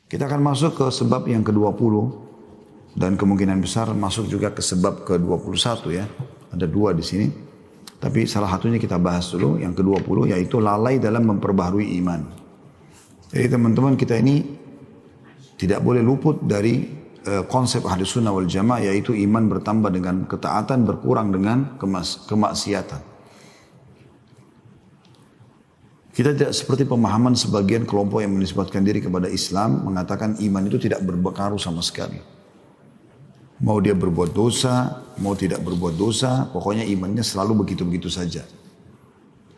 Kita akan masuk ke sebab yang ke-20 dan kemungkinan besar masuk juga ke sebab ke-21 ya. Ada dua di sini. Tapi salah satunya kita bahas dulu, yang ke-20 yaitu lalai dalam memperbaharui iman. Jadi teman-teman kita ini tidak boleh luput dari konsep ahli sunnah wal jamaah, yaitu iman bertambah dengan ketaatan, berkurang dengan kemaksiatan. Kita tidak seperti pemahaman sebagian kelompok yang menisbatkan diri kepada Islam, mengatakan iman itu tidak berpengaruh sama sekali. Mau dia berbuat dosa, mau tidak berbuat dosa, pokoknya imannya selalu begitu-begitu saja.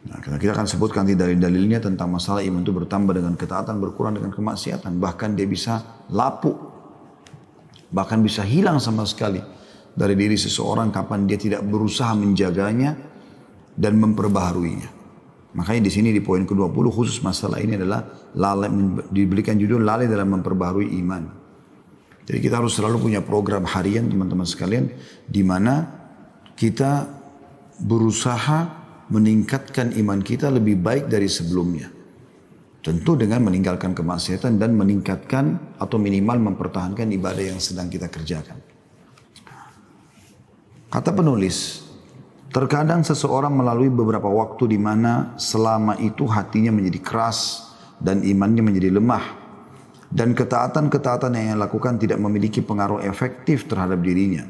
Nah, kita akan sebutkan dari dalilnya tentang masalah iman itu bertambah dengan ketaatan, berkurang dengan kemaksiatan. Bahkan dia bisa lapuk, bahkan bisa hilang sama sekali dari diri seseorang kapan dia tidak berusaha menjaganya dan memperbaharuinya. Makanya di sini di poin ke-20 khusus masalah ini adalah lalai, diberikan judul lalai dalam memperbaharui iman. Jadi kita harus selalu punya program harian teman-teman sekalian, di mana kita berusaha meningkatkan iman kita lebih baik dari sebelumnya. Tentu dengan meninggalkan kemaksiatan dan meningkatkan atau minimal mempertahankan ibadah yang sedang kita kerjakan. Kata penulis, terkadang seseorang melalui beberapa waktu di mana selama itu hatinya menjadi keras dan imannya menjadi lemah. Dan ketaatan-ketaatan yang ia lakukan tidak memiliki pengaruh efektif terhadap dirinya.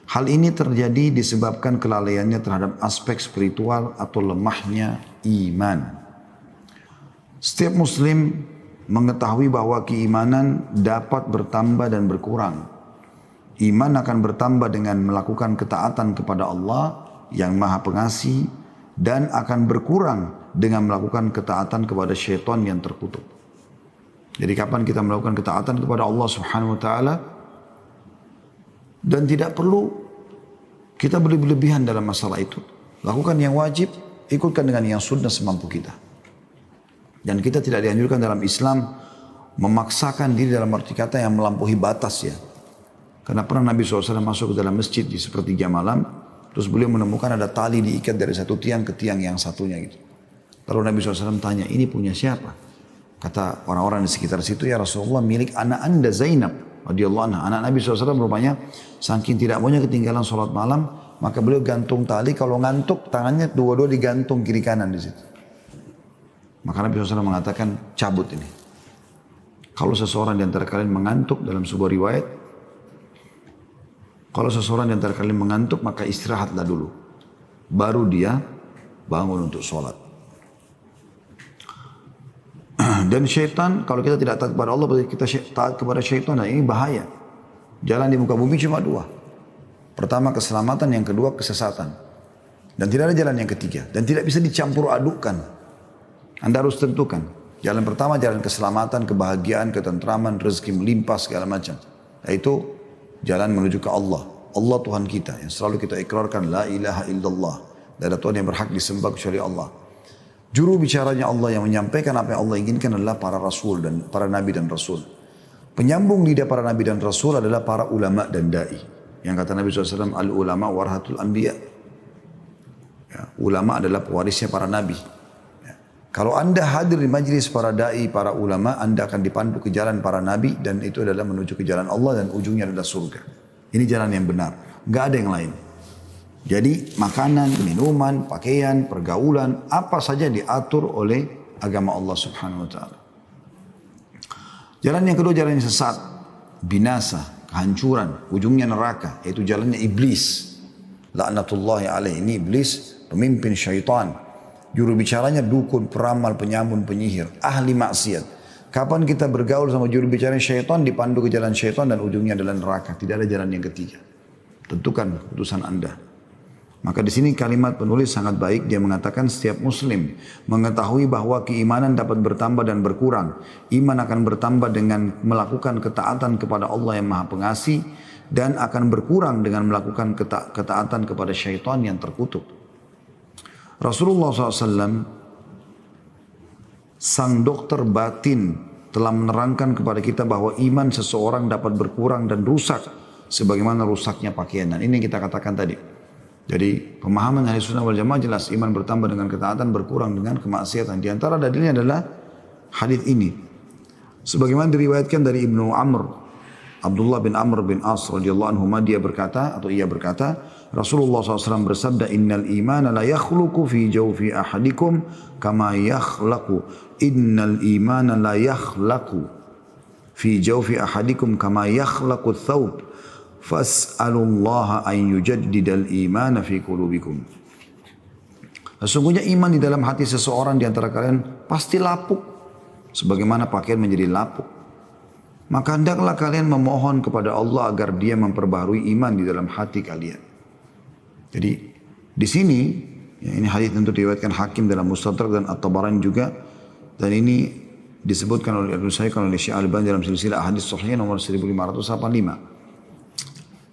Hal ini terjadi disebabkan kelalaiannya terhadap aspek spiritual atau lemahnya iman. Setiap muslim mengetahui bahwa keimanan dapat bertambah dan berkurang. Iman akan bertambah dengan melakukan ketaatan kepada Allah yang maha pengasih, dan akan berkurang dengan melakukan ketaatan kepada syaitan yang terkutuk. Jadi kapan kita melakukan ketaatan kepada Allah Subhanahu wa taala dan tidak perlu kita berlebihan dalam masalah itu. Lakukan yang wajib, ikutkan dengan yang sunnah semampu kita. Dan kita tidak dianjurkan dalam Islam memaksakan diri dalam arti kata yang melampaui batas ya. Karena pernah Nabi SAW masuk ke dalam masjid di sepertiga malam, terus beliau menemukan ada tali diikat dari satu tiang ke tiang yang satunya gitu. Lalu Nabi SAW tanya, ini punya siapa? Kata orang-orang di sekitar situ, ya Rasulullah, milik anak anda Zainab radhiyallahu anha. Anak Nabi SAW rupanya saking tidak maunya ketinggalan sholat malam, maka beliau gantung tali, kalau ngantuk tangannya dua-dua digantung kiri kanan di situ. Maka Nabi SAW mengatakan, cabut ini. Kalau seseorang di antara kalian mengantuk dalam sebuah riwayat, kalau seseorang di antara kalian mengantuk, maka istirahatlah dulu. Baru dia bangun untuk sholat. Dan syaitan, kalau kita tidak taat kepada Allah, berarti kita taat kepada syaitan. Dan ini bahaya. Jalan di muka bumi cuma dua. Pertama keselamatan, yang kedua kesesatan. Dan tidak ada jalan yang ketiga. Dan tidak bisa dicampur adukkan. Anda harus tentukan. Jalan pertama jalan keselamatan, kebahagiaan, ketentraman, rezeki melimpah segala macam. Yaitu jalan menuju ke Allah. Allah Tuhan kita yang selalu kita ikrarkan la ilaha illallah. Tidak ada Tuhan yang berhak disembah kecuali Allah. Juru bicaranya Allah yang menyampaikan apa yang Allah inginkan adalah para rasul dan para nabi dan rasul. Penyambung lidah para nabi dan rasul adalah para ulama dan dai. Yang kata Nabi SAW, al ulama warahatul anbiya. Ya, ulama adalah pewarisnya para nabi. Ya. Kalau anda hadir di majlis para dai, para ulama, anda akan dipandu ke jalan para nabi, dan itu adalah menuju ke jalan Allah dan ujungnya adalah surga. Ini jalan yang benar, nggak ada yang lain. Jadi makanan, minuman, pakaian, pergaulan, apa saja diatur oleh agama Allah Subhanahu wa taala. Jalan yang kedua jalan yang sesat, binasa, kehancuran, ujungnya neraka, yaitu jalannya iblis. Laknatullahi alaih, ini iblis, pemimpin syaitan. Juru bicaranya dukun, peramal, penyamun, penyihir, ahli maksiat. Kapan kita bergaul sama juru bicara syaitan, dipandu ke jalan syaitan dan ujungnya adalah neraka. Tidak ada jalan yang ketiga. Tentukan keputusan anda. Maka di sini kalimat penulis sangat baik. Dia mengatakan setiap muslim mengetahui bahwa keimanan dapat bertambah dan berkurang. Iman akan bertambah dengan melakukan ketaatan kepada Allah yang maha pengasih. Dan akan berkurang dengan melakukan ketaatan kepada syaitan yang terkutuk. Rasulullah SAW, sang dokter batin, telah menerangkan kepada kita bahwa iman seseorang dapat berkurang dan rusak sebagaimana rusaknya pakaian. Dan ini yang kita katakan tadi. Jadi pemahaman ahli sunnah wal jamaah jelas, iman bertambah dengan ketaatan, berkurang dengan kemaksiatan. Di antara dalilnya adalah hadis ini. Sebagaimana diriwayatkan dari Ibnu Amr, Abdullah bin Amr bin As radhiyallahu anhu, ia berkata, Rasulullah SAW bersabda, innal imana la yakhluqu fi jawfi ahadikum kama yakhlaqu. Innal imana la yakhlaqu fi jawfi ahadikum kama yakhlaqu thawb. Fas'alullaha an yujaddidal imana fi qulubikum. Sesungguhnya iman di dalam hati seseorang di antara kalian pasti lapuk, sebagaimana pakaian menjadi lapuk. Maka hendaklah kalian memohon kepada Allah agar Dia memperbaharui iman di dalam hati kalian. Jadi di sini, ya, ini hadis tentu diriwayatkan Hakim dalam Mustadrak dan At-Tabarani juga, dan ini disebutkan oleh oleh Syekh Al-Albani dalam silsilah hadis sahih nomor 1585.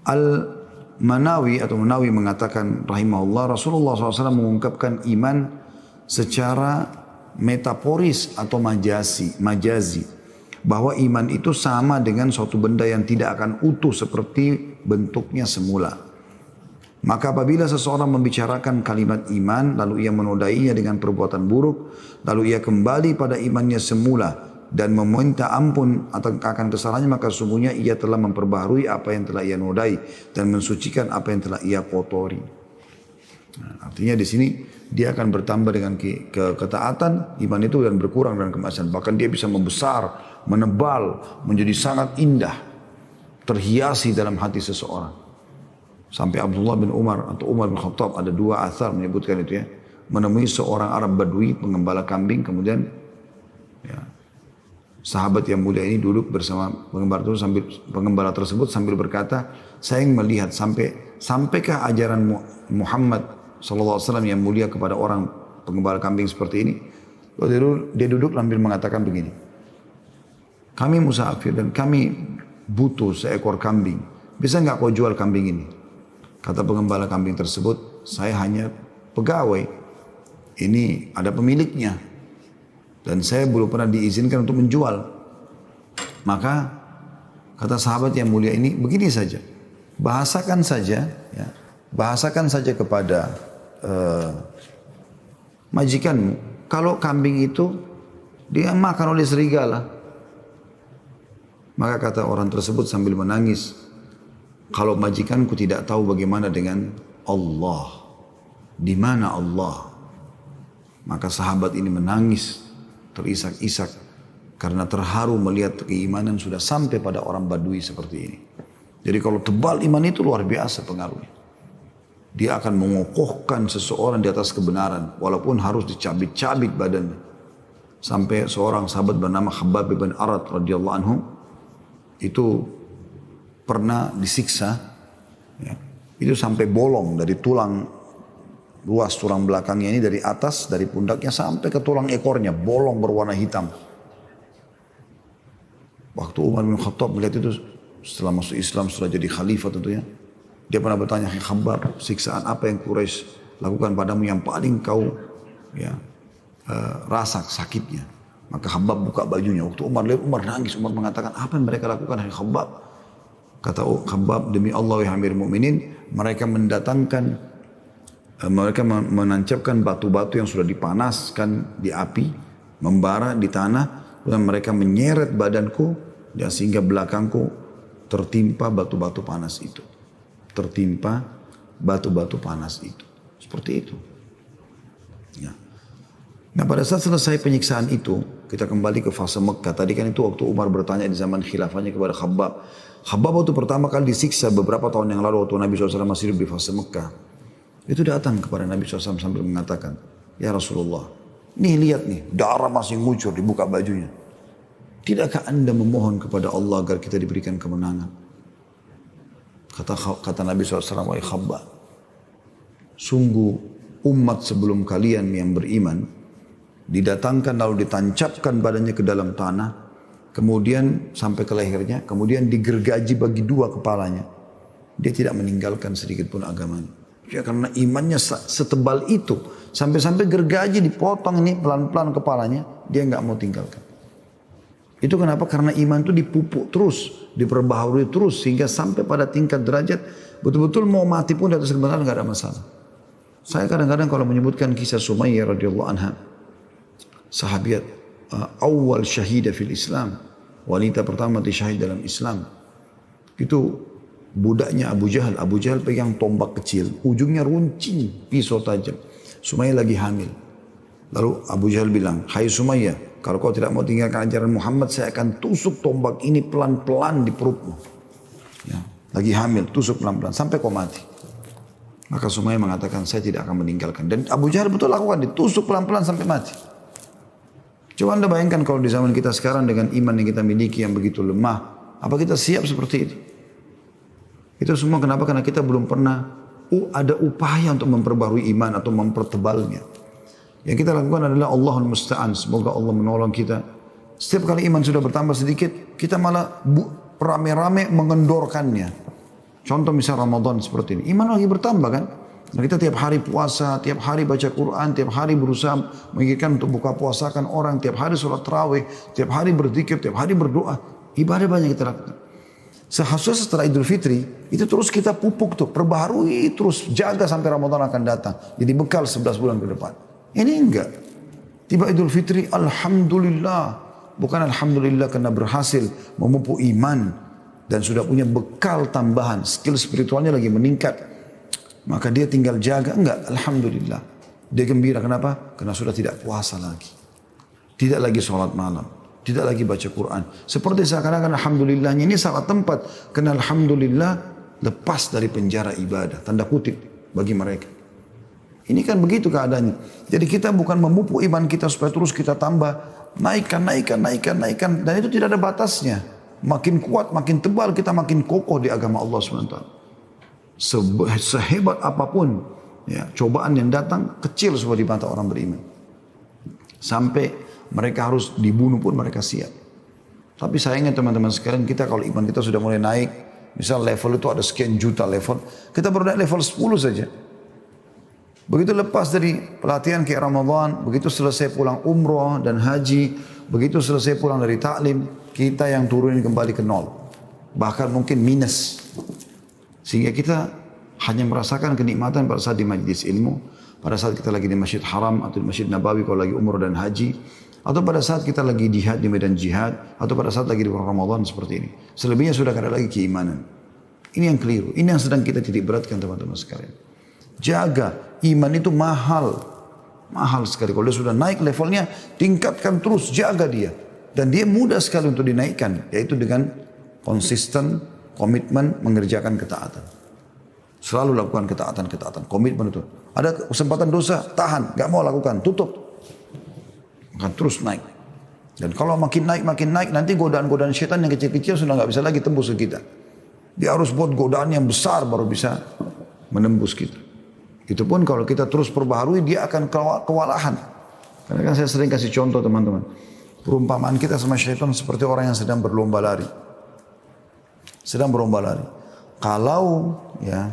Al-Manawi atau Manawi mengatakan rahimahullah, Rasulullah SAW mengungkapkan iman secara metaforis atau majazi, bahwa iman itu sama dengan suatu benda yang tidak akan utuh seperti bentuknya semula. Maka apabila seseorang membicarakan kalimat iman, lalu ia menodainya dengan perbuatan buruk, lalu ia kembali pada imannya semula dan meminta ampun akan kesalahannya, maka sesungguhnya ia telah memperbaharui apa yang telah ia nodai dan mensucikan apa yang telah ia kotori. Nah, artinya di sini dia akan bertambah dengan ketaatan iman itu dan berkurang dengan kemaksiatan. Bahkan dia bisa membesar, menebal, menjadi sangat indah, terhiasi dalam hati seseorang. Sampai Abdullah bin Umar atau Umar bin Khattab, ada dua athar menyebutkan itu ya, menemui seorang Arab Badui pengembala kambing, kemudian ya, sahabat yang mulia ini duduk bersama pengembala tersebut sambil berkata, saya ingin melihat sampaikah ajaran Muhammad SAW yang mulia kepada orang pengembala kambing seperti ini. Lalu dia duduk sambil mengatakan begini, kami musafir dan kami butuh seekor kambing, bisa nggak kau jual kambing ini? Kata pengembala kambing tersebut, saya hanya pegawai, ini ada pemiliknya. Dan saya belum pernah diizinkan untuk menjual. Maka kata sahabat yang mulia ini, begini saja, bahasakan saja kepada majikanmu, kalau kambing itu dia makan oleh serigala. Maka kata orang tersebut sambil menangis, kalau majikanku tidak tahu bagaimana dengan Allah, di mana Allah? Maka sahabat ini menangis terisak-isak karena terharu melihat keimanan sudah sampai pada orang Badui seperti ini. Jadi kalau tebal iman itu luar biasa pengaruhnya. Dia akan mengokohkan seseorang di atas kebenaran walaupun harus dicabik-cabik badannya. Sampai seorang sahabat bernama Khabbab bin Arad radhiyallahu anhu itu pernah disiksa, ya, itu sampai bolong dari tulang luas tulang belakangnya ini, dari atas, dari pundaknya sampai ke tulang ekornya, bolong berwarna hitam. Waktu Umar bin Khattab melihat itu setelah masuk Islam, setelah jadi khalifah tentunya, dia pernah bertanya, Khabbab, siksaan apa yang Quraisy lakukan padamu yang paling kau rasa sakitnya? Maka Khabbab buka bajunya. Waktu Umar lihat, Umar nangis. Umar mengatakan, apa yang mereka lakukan, hai Khabbab? Kata Khabbab, demi Allah ya Amir Mu'minin, mereka menancapkan batu-batu yang sudah dipanaskan di api, membara di tanah, dan mereka menyeret badanku, dan sehingga belakangku tertimpa batu-batu panas itu. Tertimpa batu-batu panas itu. Seperti itu. Ya. Nah pada saat selesai penyiksaan itu, kita kembali ke fase Mekah. Tadi kan itu waktu Umar bertanya di zaman khilafahnya kepada Khabbab. Khabbab waktu pertama kali disiksa beberapa tahun yang lalu waktu Nabi SAW masih di fase Mekah. Itu datang kepada Nabi SAW sambil mengatakan, ya Rasulullah, nih lihat nih, darah masih ngucur di buka bajunya. Tidakkah anda memohon kepada Allah agar kita diberikan kemenangan? Kata Nabi SAW, wahai Khabbab, sungguh umat sebelum kalian yang beriman, didatangkan lalu ditancapkan badannya ke dalam tanah, kemudian sampai ke lehernya, kemudian digergaji bagi dua kepalanya. Dia tidak meninggalkan sedikit pun agamanya. Ya karena imannya setebal itu, sampai-sampai gergaji dipotong ini pelan-pelan kepalanya, dia nggak mau tinggalkan. Itu kenapa? Karena iman itu dipupuk terus, diperbaharui terus, sehingga sampai pada tingkat derajat betul-betul mau mati pun di atas kebenaran nggak ada masalah. Saya kadang-kadang kalau menyebutkan kisah Sumayyah radhiyallahu anha, sahabiat awal syahidah fil Islam, wanita pertama mati syahid dalam Islam. Itu budaknya Abu Jahal. Abu Jahal pegang tombak kecil, ujungnya runcing, pisau tajam. Sumayyah lagi hamil. Lalu Abu Jahal bilang, hai Sumayyah, kalau kau tidak mau tinggalkan ajaran Muhammad, saya akan tusuk tombak ini pelan-pelan di perutmu. Ya, lagi hamil, tusuk pelan-pelan sampai kau mati. Maka Sumayyah mengatakan, saya tidak akan meninggalkan. Dan Abu Jahal betul lakukan, ditusuk pelan-pelan sampai mati. Coba anda bayangkan kalau di zaman kita sekarang dengan iman yang kita miliki yang begitu lemah, apa kita siap seperti itu? Itu semua kenapa? Karena kita belum pernah ada upaya untuk memperbarui iman atau mempertebalnya. Yang kita lakukan adalah Allahul Musta'an. Semoga Allah menolong kita. Setiap kali iman sudah bertambah sedikit, kita malah rame-rame mengendorkannya. Contoh misal Ramadan seperti ini. Iman lagi bertambah kan? Dan kita tiap hari puasa, tiap hari baca Quran, tiap hari berusaha menginginkan untuk buka puasakan orang, tiap hari sholat tarawih, tiap hari berzikir, tiap hari berdoa. Ibadah banyak kita lakukan. Seharusnya setelah Idul Fitri, itu terus kita pupuk tuh, perbaharui terus, jaga sampai Ramadan akan datang. Jadi bekal 11 bulan ke depan. Ini enggak. Tiba Idul Fitri, Alhamdulillah. Bukan Alhamdulillah karena berhasil memupuk iman dan sudah punya bekal tambahan, skill spiritualnya lagi meningkat. Maka dia tinggal jaga, enggak, Alhamdulillah. Dia gembira, kenapa? Karena sudah tidak puasa lagi. Tidak lagi sholat malam. Tidak lagi baca Quran. Seperti seakan-akan Alhamdulillahnya ini salah tempat. Karena Alhamdulillah lepas dari penjara ibadah. Tanda kutip bagi mereka. Ini kan begitu keadaannya. Jadi kita bukan memupuk iman kita supaya terus kita tambah. Naikkan. Dan itu tidak ada batasnya. Makin kuat, makin tebal, kita makin kokoh di agama Allah SWT. Sehebat apapun ya, cobaan yang datang kecil semua di mata orang beriman. Sampai mereka harus dibunuh pun mereka siap. Tapi sayangnya teman-teman sekalian, kita kalau iman kita sudah mulai naik, misal level itu ada sekian juta level, kita baru naik level 10 saja. Begitu lepas dari pelatihan kayak Ramadan, begitu selesai pulang umroh dan haji, begitu selesai pulang dari taklim, kita yang turunin kembali ke nol. Bahkan mungkin minus. Sehingga kita hanya merasakan kenikmatan pada saat di majlis ilmu, pada saat kita lagi di Masjid Haram atau di Masjid Nabawi kalau lagi umrah dan haji, atau pada saat kita lagi jihad di medan jihad, atau pada saat lagi di bulan Ramadan seperti ini. Selebihnya sudah tidak ada lagi keimanan. Ini yang keliru. Ini yang sedang kita titik beratkan teman-teman sekalian. Jaga, iman itu mahal. Mahal sekali. Kalau dia sudah naik levelnya, tingkatkan terus, jaga dia. Dan dia mudah sekali untuk dinaikkan, yaitu dengan konsisten, komitmen mengerjakan ketaatan. Selalu lakukan ketaatan, komitmen itu. Ada kesempatan dosa, tahan, gak mau lakukan, tutup. Akan terus naik. Dan kalau makin naik, nanti godaan-godaan syaitan yang kecil-kecil sudah gak bisa lagi tembus ke kita. Dia harus buat godaan yang besar baru bisa menembus kita. Itu pun kalau kita terus perbaharui, dia akan kewalahan. Karena kan saya sering kasih contoh teman-teman. Perumpamaan kita sama syaitan seperti orang yang sedang berlomba lari. Kalau ya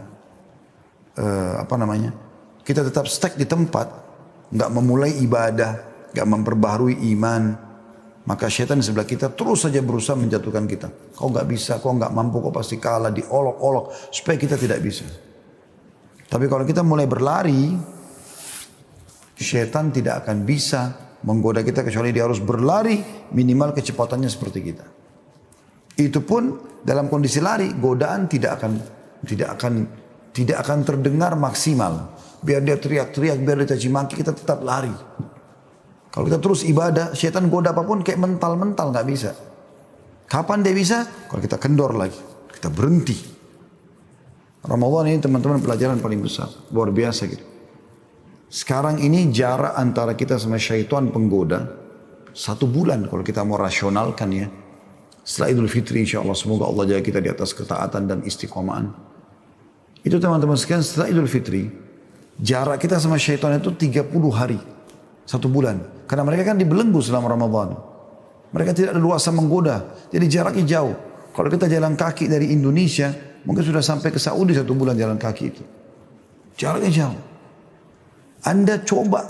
kita tetap stuck di tempat, nggak memulai ibadah, nggak memperbaharui iman, maka syaitan di sebelah kita terus saja berusaha menjatuhkan kita. Kau nggak bisa, kau nggak mampu, kau pasti kalah, diolok-olok supaya kita tidak bisa. Tapi kalau kita mulai berlari, syaitan tidak akan bisa menggoda kita kecuali dia harus berlari minimal kecepatannya seperti kita. Itu pun dalam kondisi lari, godaan tidak akan terdengar maksimal. Biar dia teriak-teriak, biar dia caci maki, kita tetap lari. Kalau kita terus ibadah, syaitan goda apapun kayak mental nggak bisa. Kapan dia bisa? Kalau kita kendor lagi, kita berhenti. Ramadan ini teman-teman pelajaran paling besar, luar biasa gitu. Sekarang ini jarak antara kita sama syaitan penggoda 1 bulan kalau kita mau rasionalkan ya. Setelah Idul Fitri insya Allah semoga Allah jaga kita di atas ketaatan dan istiqomahan. Itu teman-teman sekalian setelah Idul Fitri jarak kita sama syaitan itu 30 hari 1 bulan. Karena mereka kan dibelenggu selama Ramadan. Mereka tidak ada luasa menggoda. Jadi jaraknya jauh. Kalau kita jalan kaki dari Indonesia mungkin sudah sampai ke Saudi 1 bulan jalan kaki itu. Jaraknya jauh. Anda coba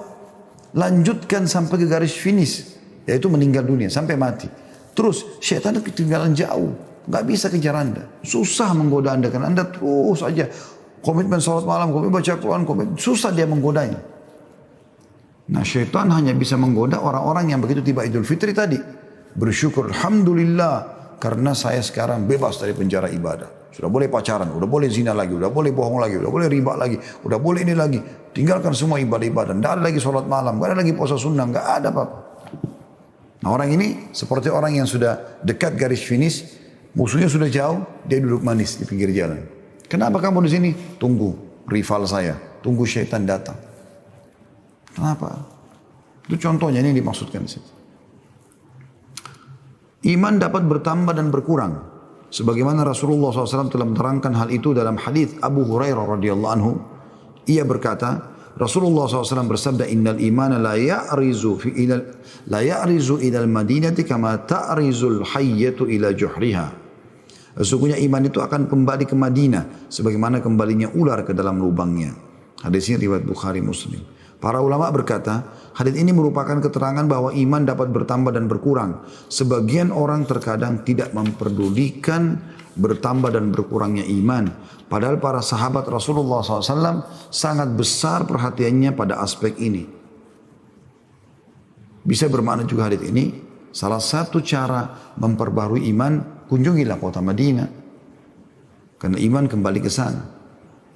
lanjutkan sampai ke garis finish, yaitu meninggal dunia sampai mati. Terus syaitan ketinggalan jauh, nggak bisa kejar Anda, susah menggoda Anda karena Anda terus aja komitmen salat malam, komitmen baca Quran, susah dia menggodanya. Nah syaitan hanya bisa menggoda orang-orang yang begitu tiba Idul Fitri tadi, bersyukur, alhamdulillah karena saya sekarang bebas dari penjara ibadah. Sudah boleh pacaran, udah boleh zina lagi, udah boleh bohong lagi, udah boleh riba lagi, udah boleh ini lagi. Tinggalkan semua ibadah-ibadah. Tidak ada lagi sholat malam, tidak ada lagi puasa sunnah, tidak ada apa-apa. Nah orang ini seperti orang yang sudah dekat garis finish, musuhnya sudah jauh, dia duduk manis di pinggir jalan. Kenapa kamu di sini? Tunggu rival saya, tunggu syaitan datang. Kenapa? Itu contohnya ini yang dimaksudkan di situ. Iman dapat bertambah dan berkurang. Sebagaimana Rasulullah SAW telah menerangkan hal itu dalam hadis Abu Hurairah radhiyallahu anhu. Ia berkata, Rasulullah SAW bersabda, Innal imana la ya'rizu ilal madinati kama ta'rizul hayyatu ila juhriha. Sesungguhnya iman itu akan kembali ke Madinah sebagaimana kembalinya ular ke dalam lubangnya. Hadis ini riwayat Bukhari Muslim. Para ulama berkata, hadis ini merupakan keterangan bahwa iman dapat bertambah dan berkurang. Sebagian orang terkadang tidak memperdulikan bertambah dan berkurangnya iman. Padahal para sahabat Rasulullah SAW sangat besar perhatiannya pada aspek ini. Bisa bermakna juga hadis ini, salah satu cara memperbarui iman, kunjungilah kota Madinah. Karena iman kembali ke sana.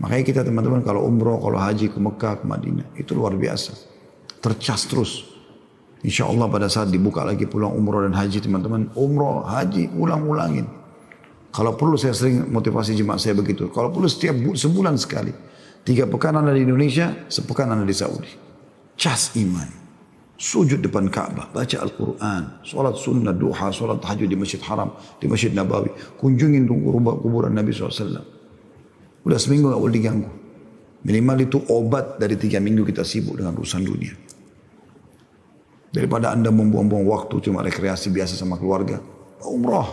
Makanya kita teman-teman kalau umroh, kalau haji ke Mekah, ke Madinah, itu luar biasa. Tercas terus. Insya Allah pada saat dibuka lagi pulang umroh dan haji teman-teman, umroh, haji, ulang-ulangin. Kalau perlu saya sering motivasi jemaah saya begitu. Kalau perlu setiap sebulan sekali. 3 pekan anda di Indonesia, sepekan anda di Saudi. Cas iman. Sujud depan Ka'bah, baca Al-Quran, sholat sunnah, duha, sholat tahajud di Masjid Haram, di Masjid Nabawi. Kunjungin kuburan Nabi SAW. Udah seminggu gak boleh diganggu. Minimal itu obat dari 3 minggu kita sibuk dengan urusan dunia. Daripada anda membuang-buang waktu cuma rekreasi biasa sama keluarga. Umrah.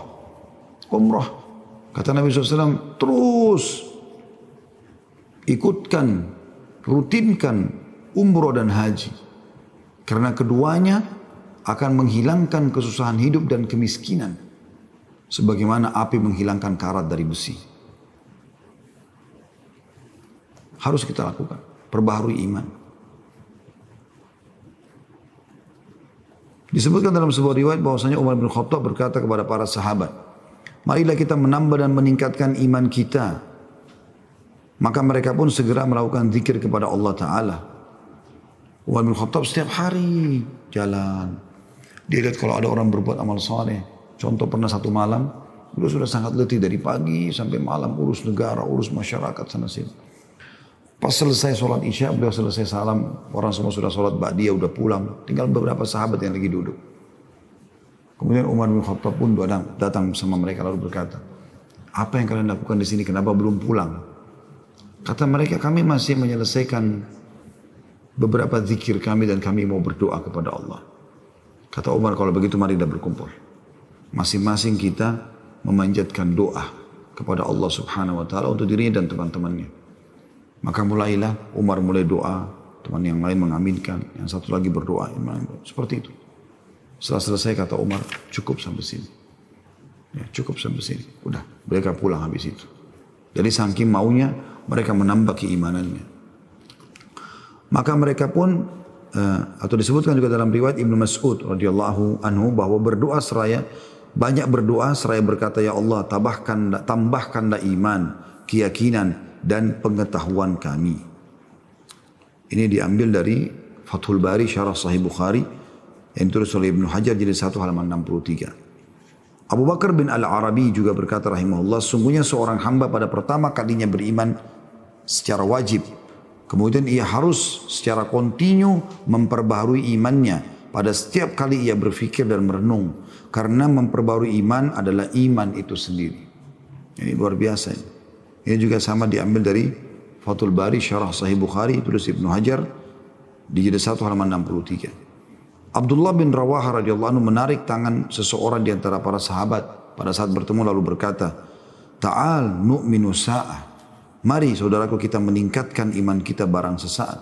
Kata Nabi SAW, terus ikutkan, rutinkan umroh dan haji. Karena keduanya akan menghilangkan kesusahan hidup dan kemiskinan. Sebagaimana api menghilangkan karat dari besi. Harus kita lakukan. Perbaharui iman. Disebutkan dalam sebuah riwayat bahwasanya Umar bin Khattab berkata kepada para sahabat, marilah kita menambah dan meningkatkan iman kita. Maka mereka pun segera melakukan zikir kepada Allah Ta'ala. Umar bin Khattab setiap hari jalan. Dia lihat kalau ada orang berbuat amal saleh. Contoh pernah satu malam, beliau sudah sangat letih dari pagi sampai malam urus negara, urus masyarakat sana sini. Pas selesai sholat isya, beliau selesai salam, orang semua sudah sholat ba'diyah, udah pulang. Tinggal beberapa sahabat yang lagi duduk. Kemudian Umar bin Khattab pun datang sama mereka lalu berkata, apa yang kalian lakukan di sini, kenapa belum pulang? Kata mereka, kami masih menyelesaikan beberapa zikir kami dan kami mau berdoa kepada Allah. Kata Umar, kalau begitu mari kita berkumpul. Masing-masing kita memanjatkan doa kepada Allah Subhanahu wa Ta'ala untuk dirinya dan teman-temannya. Maka mulailah Umar mulai doa, teman yang lain mengaminkan, yang satu lagi berdoa, seperti itu. Setelah selesai kata Umar, cukup sampai sini. Ya, cukup sampai sini. Udah, mereka pulang habis itu. Jadi saking maunya mereka menambah keimanannya. Maka mereka pun atau disebutkan juga dalam riwayat Ibnu Mas'ud radhiyallahu anhu bahwa banyak berdoa seraya berkata, ya Allah tambahkanlah iman, keyakinan dan pengetahuan kami. Ini diambil dari Fathul Bari Syarah Sahih Bukhari yang ditulis oleh Ibnu Hajar jilid 1 halaman 63. Abu Bakar bin Al-Arabi juga berkata rahimahullah, sungguhnya seorang hamba pada pertama kalinya beriman secara wajib, kemudian ia harus secara kontinu memperbaharui imannya pada setiap kali ia berfikir dan merenung, karena memperbaharui iman adalah iman itu sendiri. Ini luar biasa. Ini juga sama diambil dari Fathul Bari Syarah Sahih Bukhari tulis Ibnu Hajar di jilid 1 halaman 63. Abdullah bin Rawahah radhiyallahu anhu menarik tangan seseorang di antara para sahabat pada saat bertemu lalu berkata, Ta'al nu'minu sa'ah. Mari saudaraku kita meningkatkan iman kita barang sesaat.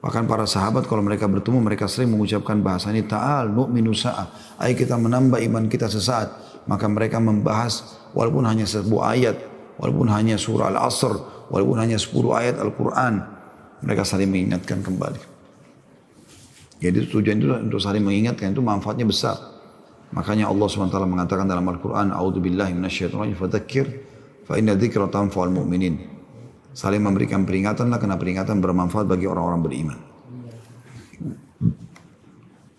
Bahkan para sahabat kalau mereka bertemu mereka sering mengucapkan bahasa ini, Ta'al nu'minu sa'ah. Ayo kita menambah iman kita sesaat. Maka mereka membahas walaupun hanya sebuah ayat, walaupun hanya surah Al-Asr, walaupun hanya 10 ayat Al-Quran, mereka saling mengingatkan kembali. Jadi tujuan itu untuk saling mengingatkan, itu manfaatnya besar. Makanya Allah SWT mengatakan dalam Al-Quran, A'udzubillahi minasyaitonir rajim, fadzakir fa inna dzikra tanfa'ul mu'minin. Saling memberikan peringatanlah karena peringatan bermanfaat bagi orang-orang beriman.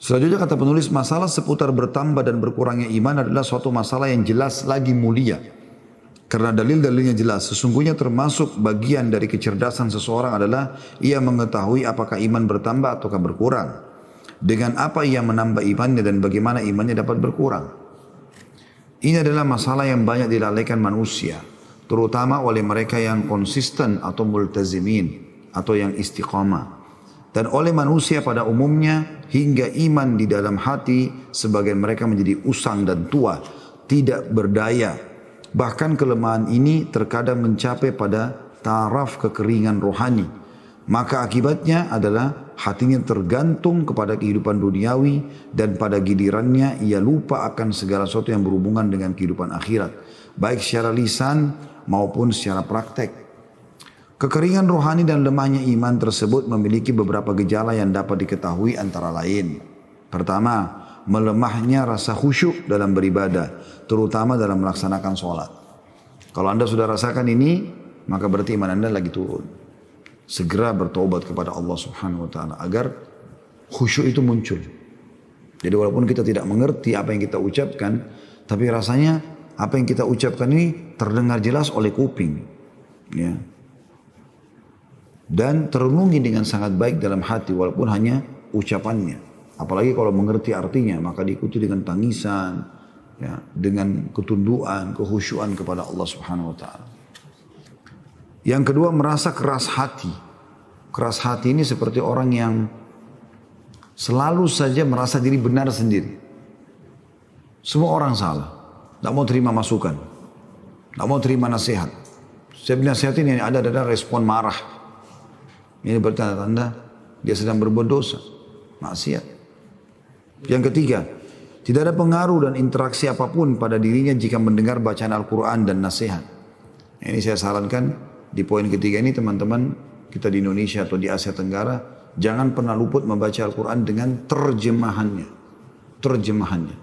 Selanjutnya kata penulis, masalah seputar bertambah dan berkurangnya iman adalah suatu masalah yang jelas lagi mulia. Karena dalil-dalilnya jelas, sesungguhnya termasuk bagian dari kecerdasan seseorang adalah ia mengetahui apakah iman bertambah ataukah berkurang. Dengan apa ia menambah imannya dan bagaimana imannya dapat berkurang. Ini adalah masalah yang banyak dilalaikan manusia, terutama oleh mereka yang konsisten atau multazimin, atau yang istiqamah. Dan oleh manusia pada umumnya, hingga iman di dalam hati, sebagian mereka menjadi usang dan tua, tidak berdaya. Bahkan kelemahan ini terkadang mencapai pada taraf kekeringan rohani. Maka akibatnya adalah hatinya tergantung kepada kehidupan duniawi dan pada gilirannya ia lupa akan segala sesuatu yang berhubungan dengan kehidupan akhirat. Baik secara lisan maupun secara praktek. Kekeringan rohani dan lemahnya iman tersebut memiliki beberapa gejala yang dapat diketahui antara lain. Pertama, melemahnya rasa khusyuk dalam beribadah, terutama dalam melaksanakan sholat. Kalau anda sudah rasakan ini, maka berarti iman anda lagi turun. Segera bertobat kepada Allah Subhanahu wa taala agar khusyuk itu muncul. Jadi walaupun kita tidak mengerti apa yang kita ucapkan, tapi rasanya apa yang kita ucapkan ini terdengar jelas oleh kuping, ya. Dan terenungi dengan sangat baik dalam hati walaupun hanya ucapannya. Apalagi kalau mengerti artinya, maka diikuti dengan tangisan, ya, dengan ketundukan, kekhusyuan kepada Allah Subhanahu wa taala. Yang kedua, merasa keras hati. Keras hati ini seperti orang yang selalu saja merasa diri benar sendiri. Semua orang salah. Tidak mau terima masukan. Tidak mau terima nasihat. Saya bilang nasihat ini ada respon marah. Ini bertanda-tanda dia sedang berbuat dosa. Maksiat. Yang ketiga, tidak ada pengaruh dan interaksi apapun pada dirinya jika mendengar bacaan Al-Quran dan nasihat. Ini saya sarankan. Di poin ketiga ini teman-teman kita di Indonesia atau di Asia Tenggara jangan pernah luput membaca Al-Quran dengan terjemahannya. Terjemahannya.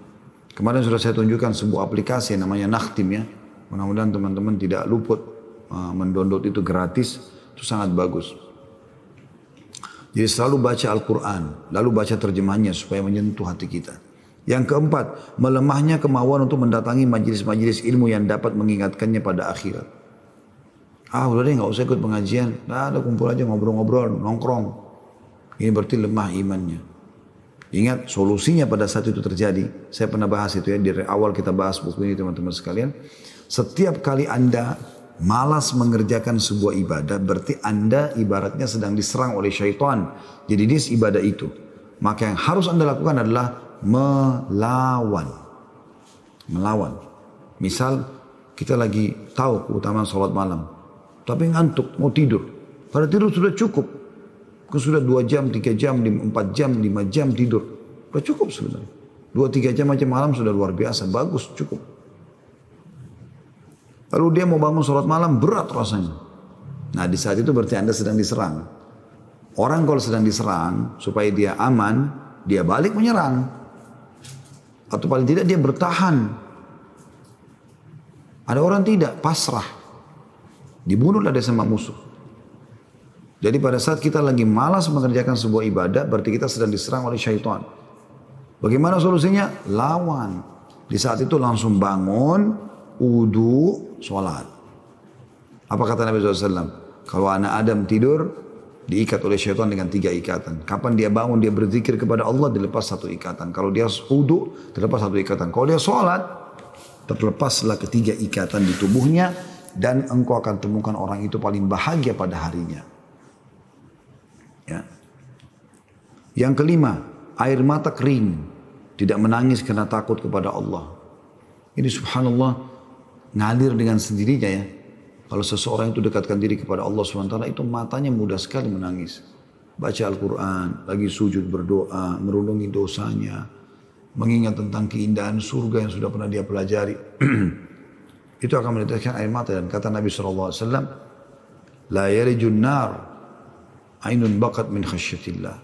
Kemarin sudah saya tunjukkan sebuah aplikasi yang namanya Nakhtim, ya. Mudah-mudahan teman-teman tidak luput mendownload itu gratis. Itu sangat bagus. Jadi selalu baca Al-Quran, lalu baca terjemahannya supaya menyentuh hati kita. Yang keempat, melemahnya kemauan untuk mendatangi majelis-majelis ilmu yang dapat mengingatkannya pada akhirat. Udah deh gak usah ikut pengajian. Ada kumpul aja ngobrol-ngobrol, nongkrong. Ini berarti lemah imannya. Ingat solusinya pada saat itu terjadi. Saya pernah bahas itu ya. Dari awal kita bahas buku ini teman-teman sekalian. Setiap kali anda malas mengerjakan sebuah ibadah. Berarti anda ibaratnya sedang diserang oleh syaitan. Jadi dia ibadah itu. Maka yang harus anda lakukan adalah melawan. Melawan. Misal kita lagi tahu keutamaan sholat malam. Tapi ngantuk, mau tidur. Pada tidur sudah cukup. Sudah 2 jam, 3 jam, 4 jam, 5 jam tidur. Sudah cukup sebenarnya. 2-3 jam aja malam sudah luar biasa. Bagus, cukup. Lalu dia mau bangun sholat malam, berat rasanya. Nah di saat itu berarti anda sedang diserang. Orang kalau sedang diserang, supaya dia aman, dia balik menyerang. Atau paling tidak dia bertahan. Ada orang tidak, pasrah. Dibunuhlah dia sama musuh. Jadi pada saat kita lagi malas mengerjakan sebuah ibadah, berarti kita sedang diserang oleh syaitan. Bagaimana solusinya? Lawan. Di saat itu langsung bangun, wudu, sholat. Apa kata Nabi SAW? Kalau anak Adam tidur, diikat oleh syaitan dengan 3 ikatan. Kapan dia bangun, dia berzikir kepada Allah, dilepas 1 ikatan. Kalau dia wudu, terlepas 1 ikatan. Kalau dia sholat, terlepaslah ketiga ikatan di tubuhnya. Dan engkau akan temukan orang itu paling bahagia pada harinya. Ya. Yang kelima, air mata kering. Tidak menangis karena takut kepada Allah. Ini subhanallah ngalir dengan sendirinya ya. Kalau seseorang itu dekatkan diri kepada Allah SWT, itu matanya mudah sekali menangis. Baca Al-Quran, lagi sujud berdoa, merundungi dosanya. Mengingat tentang keindahan surga yang sudah pernah dia pelajari. Itu akan meneteskan air mata. Dan kata Nabi SAW, La yarijun nar, ainun bakat min khasyatillah.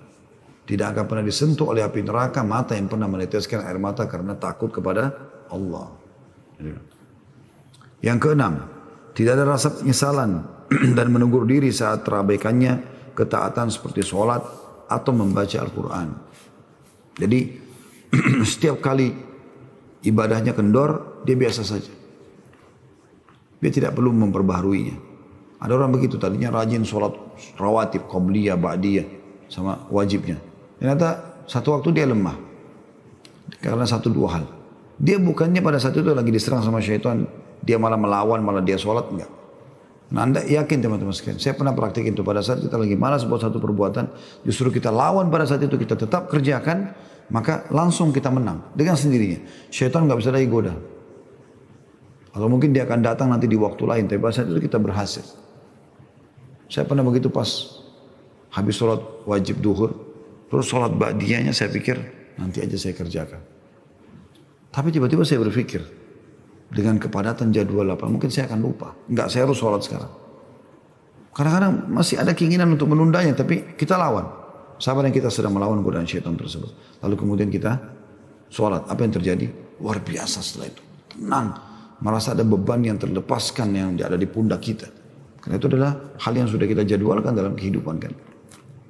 Tidak akan pernah disentuh oleh api neraka mata yang pernah meneteskan air mata karena takut kepada Allah. Yang keenam, tidak ada rasa penyesalan dan menegur diri saat terabaikannya ketaatan seperti sholat atau membaca Al-Quran. Jadi setiap kali ibadahnya kendor, dia biasa saja. Dia tidak perlu memperbaharuinya. Ada orang begitu, tadinya rajin sholat rawatib, qobliyah, ba'diyah, sama wajibnya. Ternyata satu waktu dia lemah. Karena satu dua hal. Dia bukannya pada saat itu lagi diserang sama syaitan, dia malah melawan, malah dia sholat, enggak. Nah anda yakin teman-teman sekalian, saya pernah praktikin itu pada saat kita lagi malas buat satu perbuatan, justru kita lawan pada saat itu, kita tetap kerjakan, maka langsung kita menang dengan sendirinya. Syaitan nggak bisa lagi goda. Atau mungkin dia akan datang nanti di waktu lain, tapi pada saat itu kita berhasil. Saya pernah begitu pas habis sholat wajib duhur, terus sholat ba'diyahnya saya pikir nanti aja saya kerjakan. Tapi tiba-tiba saya berpikir, dengan kepadatan jadwal apa, mungkin saya akan lupa. Enggak, saya harus sholat sekarang. Kadang-kadang masih ada keinginan untuk menundanya, tapi kita lawan. Sahabat yang kita sedang melawan godaan syaitan tersebut. Lalu kemudian kita sholat. Apa yang terjadi? Luar biasa setelah itu. Tenang. Merasa ada beban yang terlepaskan yang ada di pundak kita. Karena itu adalah hal yang sudah kita jadwalkan dalam kehidupan kan.